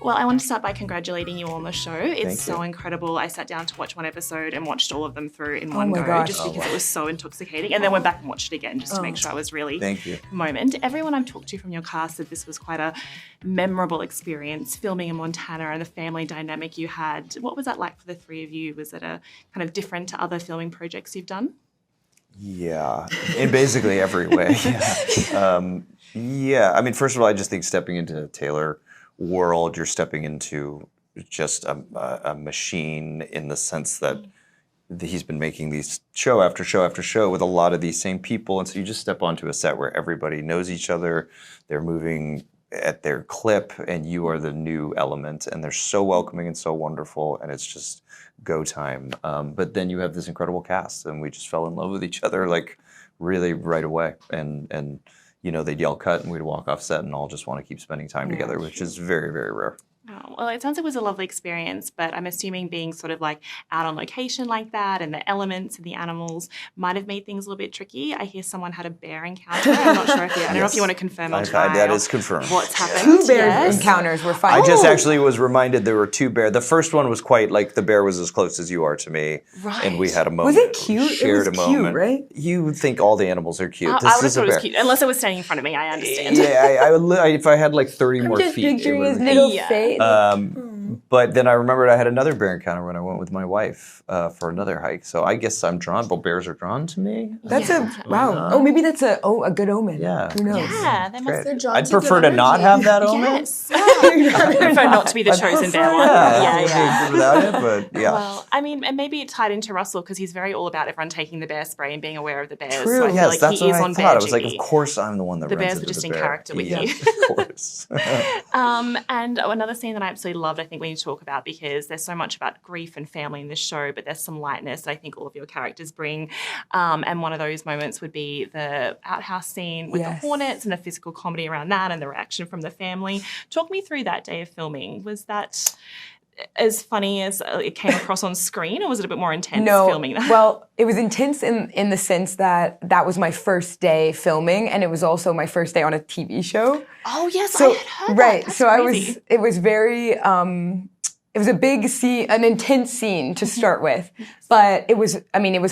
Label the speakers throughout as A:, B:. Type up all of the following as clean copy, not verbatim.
A: Well, I want to start by congratulating you on the show. It's so
B: you.
A: incredible. I sat down to watch one episode and watched all of them through in one go
C: gosh.
A: just because it was so intoxicating, and then went back and watched it again just to make sure I was really moment. Everyone I've talked to from your cast said this was quite a memorable experience filming in Montana and the family dynamic you had. What was that like for the three of you? Was it a kind of different to other filming projects you've done?
B: Yeah, in basically every way. Yeah. I mean, first of all, I just think stepping into Taylor world, you're stepping into just a machine in the sense that he's been making these show after show after show with a lot of these same people. And so you just step onto a set where everybody knows each other, they're moving at their clip, and you are the new element. And they're so welcoming and so wonderful, and it's just go time. But then you have this incredible cast, and we just fell in love with each other like really right away. And you know, they'd yell cut and we'd walk off set and all just want to keep spending time together, which is very, very rare.
A: Oh, well, it sounds like it was a lovely experience, but I'm assuming being sort of like out on location like that and the elements and the animals might have made things a little bit tricky. I hear someone had a bear encounter. I'm not sure if I don't know if you want to confirm or deny.
B: That is confirmed.
A: What's happened?
C: 2 bear encounters were fun.
B: I just actually was reminded there were 2 bears. The first one was quite like the bear was as close as you are to me.
A: Right.
B: And we had a moment.
C: Was it cute?
B: We shared
C: It was
B: a
C: cute,
B: moment.
C: right?
B: You think all the animals are cute.
A: I
B: This
A: would have
B: is a
A: thought it was
B: bear.
A: cute, unless it was standing in front of me, I understand.
B: Yeah, if I had like 30 more
C: Just
B: feet. it
C: picturing
B: would
C: his
B: be-
C: little
A: Yeah.
C: face.
B: But then I remembered I had another bear encounter when I went with my wife for another hike. So I guess I'm drawn. But bears are drawn to me.
C: That's wow. Oh, maybe that's a good omen.
B: Yeah.
C: Who knows?
A: Yeah, that must
B: Great.
D: drawn
B: I'd
D: to
B: prefer
D: good
B: to not
D: energy.
B: have that omen.
A: Yes. I prefer not to be the chosen bear one.
B: Yeah. Without it, but yeah.
A: Well, I mean, and maybe it tied into Russell because he's very all about everyone taking the bear spray and being aware of the bears.
C: True.
A: So I feel
B: Yes,
A: like
B: that's
A: he
B: what
A: is
B: I
A: on
B: thought.
A: bear
B: I was like,
A: duty.
B: of course I'm the one that
A: The
B: runs
A: bears
B: into
A: were just
B: the
A: in
B: bear.
A: character with
B: Yeah,
A: you.
B: Of course.
A: And another scene that I absolutely loved, I think we need to talk about because there's so much about grief and family in this show, but there's some lightness that I think all of your characters bring. And one of those moments would be the outhouse scene with the hornets and the physical comedy around that and the reaction from the family. Talk me through that day of filming. Was that as funny as it came across on screen, or was it a bit more intense filming that?
C: Well, it was intense in the sense that that was my first day filming, and it was also my first day on a TV show.
A: Oh yes,
C: So,
A: I had heard
C: right.
A: that. That's
C: so
A: crazy.
C: it was very, it was a big scene, an intense scene to start with, but it was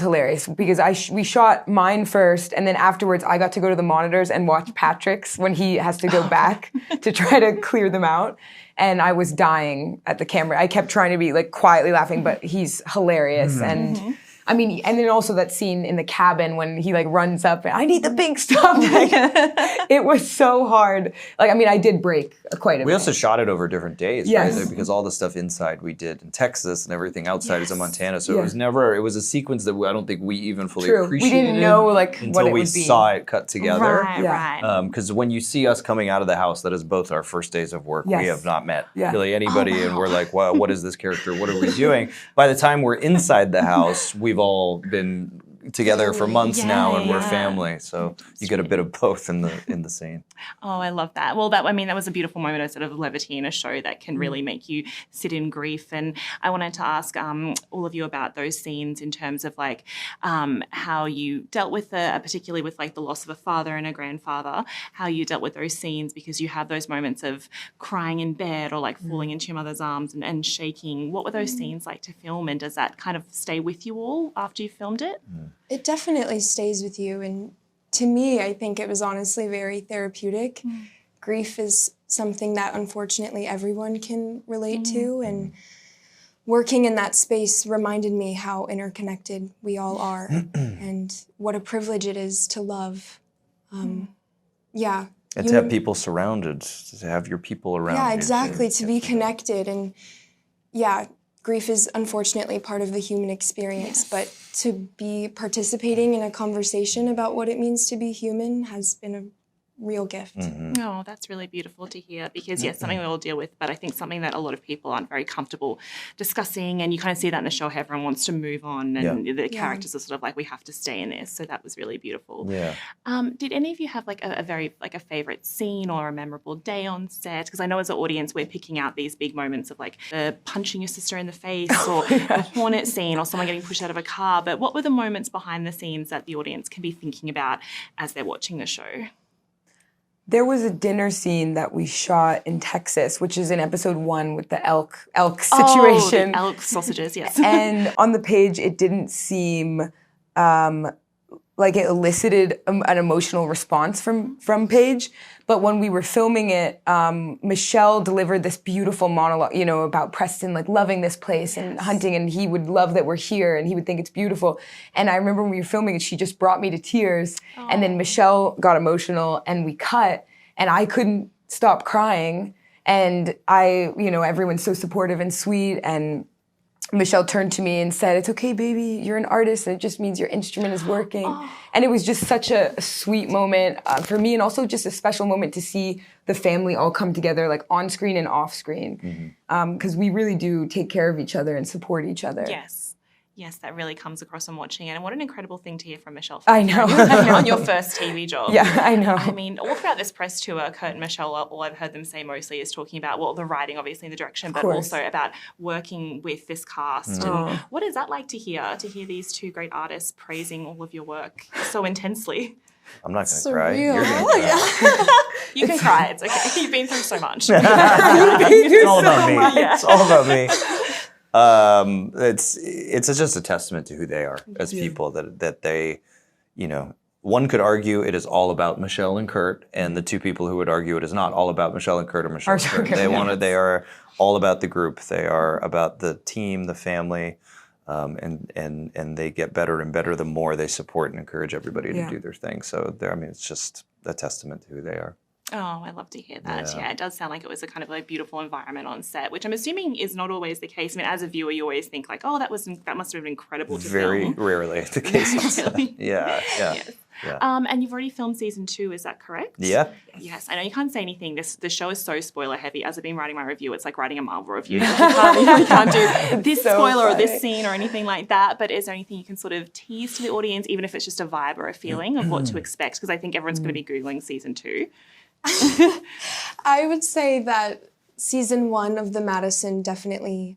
C: hilarious because we shot mine first, and then afterwards I got to go to the monitors and watch Patrick's when he has to go back to try to clear them out. And I was dying at the camera. I kept trying to be like quietly laughing, but he's hilarious. And I mean, and then also that scene in the cabin when he like runs up and I need the pink stuff. Like, it was so hard. Like, I mean, I did break quite a bit.
B: We also shot it over different days,
C: Yes.
B: right? Because all the stuff inside we did in Texas and everything outside is in Montana. So it was a sequence that I don't think we even fully appreciated.
C: We didn't know like
B: until
C: what it
B: we
C: would be.
B: saw it cut together.
A: Right.
B: Because when you see us coming out of the house, that is both our first days of work.
C: Yes.
B: We have not met
C: Yeah.
B: really anybody, and we're like, wow, what is this character? What are we doing? By the time we're inside the house, we've all been together for months now, and we're family. So you get a bit of both in the scene.
A: Oh, I love that. Well, that was a beautiful moment of sort of levity in a show that can really make you sit in grief. And I wanted to ask all of you about those scenes in terms of like how you dealt with particularly with like the loss of a father and a grandfather, how you dealt with those scenes because you have those moments of crying in bed or like falling into your mother's arms and shaking. What were those scenes like to film, and does that kind of stay with you all after you filmed it?
D: It definitely stays with you, and to me, I think it was honestly very therapeutic. Grief is something that unfortunately everyone can relate to, and working in that space reminded me how interconnected we all are and what a privilege it is to love. And
B: to have people surrounded, to have your people around you.
D: Yeah, exactly, to be connected. And grief is unfortunately part of the human experience, but to be participating in a conversation about what it means to be human has been a real gift.
A: Oh, that's really beautiful to hear because, yes, something we all deal with, but I think something that a lot of people aren't very comfortable discussing, and you kind of see that in the show how everyone wants to move on and the characters are sort of like, we have to stay in this. So that was really beautiful.
B: Yeah.
A: Did any of you have like a very, like a favourite scene or a memorable day on set? Because I know as an audience we're picking out these big moments of like the punching your sister in the face or a hornet scene or someone getting pushed out of a car, but what were the moments behind the scenes that the audience can be thinking about as they're watching the show?
C: There was a dinner scene that we shot in Texas, which is in episode 1 with the elk situation.
A: The elk sausages, yes.
C: And on the page, it didn't seem like it elicited an emotional response from Paige. But when we were filming it, Michelle delivered this beautiful monologue, you know, about Preston, like loving this place and hunting, and he would love that we're here and he would think it's beautiful. And I remember when we were filming it, she just brought me to tears. Aww. And then Michelle got emotional and we cut, and I couldn't stop crying. And everyone's so supportive and sweet, and Michelle turned to me and said, "It's okay, baby, you're an artist, and it just means your instrument is working." Oh. And it was just such a sweet moment for me, and also just a special moment to see the family all come together, like on screen and off screen, because we really do take care of each other and support each other.
A: Yes, that really comes across on watching it. And what an incredible thing to hear from Michelle
C: Pfeiffer. I know.
A: On your first TV job.
C: Yeah, I know.
A: I mean, all throughout this press tour, Kurt and Michelle, all I've heard them say mostly is talking about, well, the writing, obviously, and the direction, but also about working with this cast. And what is that like to hear these two great artists praising all of your work so intensely?
B: I'm not going to cry. You're going to
A: cry. You can cry. It's okay. You've been through so much.
B: It's all about me. Yeah. It's all about me. It's just a testament to who they are as people, that they, one could argue it is all about Michelle and Kurt, and the two people who would argue it is not all about Michelle and Kurt or Michelle and Kurt. They are all about the group. They are about the team, the family, and they get better and better the more they support and encourage everybody to do their thing. So it's just a testament to who they are.
A: Oh, I love to hear that. Yeah, it does sound like it was a kind of like beautiful environment on set, which I'm assuming is not always the case. I mean, as a viewer, you always think like, oh, that must have been incredible to
B: film. Very rarely the case on set.
A: Really?
B: Yeah.
A: Yes. And you've already filmed season 2, is that correct?
B: Yeah.
A: Yes, I know you can't say anything. The show is so spoiler heavy. As I've been writing my review, it's like writing a Marvel review. You can't do this spoiler or this scene or anything like that. But is there anything you can sort of tease to the audience, even if it's just a vibe or a feeling of what to expect? Because I think everyone's going to be Googling season 2.
D: I would say that season 1 of the Madison definitely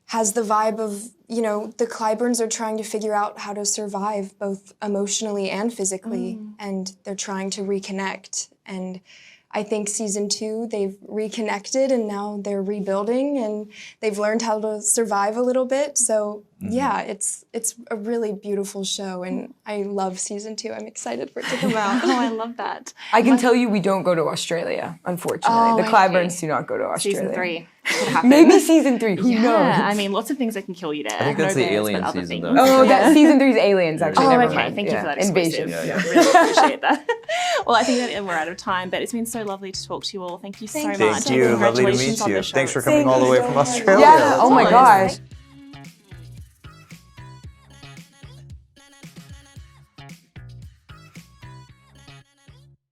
D: has the vibe of, the Clyburns are trying to figure out how to survive both emotionally and physically, and they're trying to reconnect. And I think season 2, they've reconnected and now they're rebuilding and they've learned how to survive a little bit. So yeah, it's a really beautiful show and I love season 2. I'm excited for it to come out.
A: Oh, I love that.
C: I can tell you we don't go to Australia, unfortunately. The Clyburns do not go to Australia.
A: Season 3. Could happen.
C: Maybe season 3, who knows?
A: I mean, lots of things that can kill you there.
B: I think that's the alien season, though.
C: Oh, that season 3 is aliens, actually.
A: Oh, okay. Thank you for that
C: invasion.
A: Yeah. Really appreciate that. Well, I think that we're out of time, but it's been so lovely to talk to you all. Thank you so much.
B: Thank you. Lovely to meet you. Thanks for coming all the way from Australia.
C: Yeah. Oh my gosh.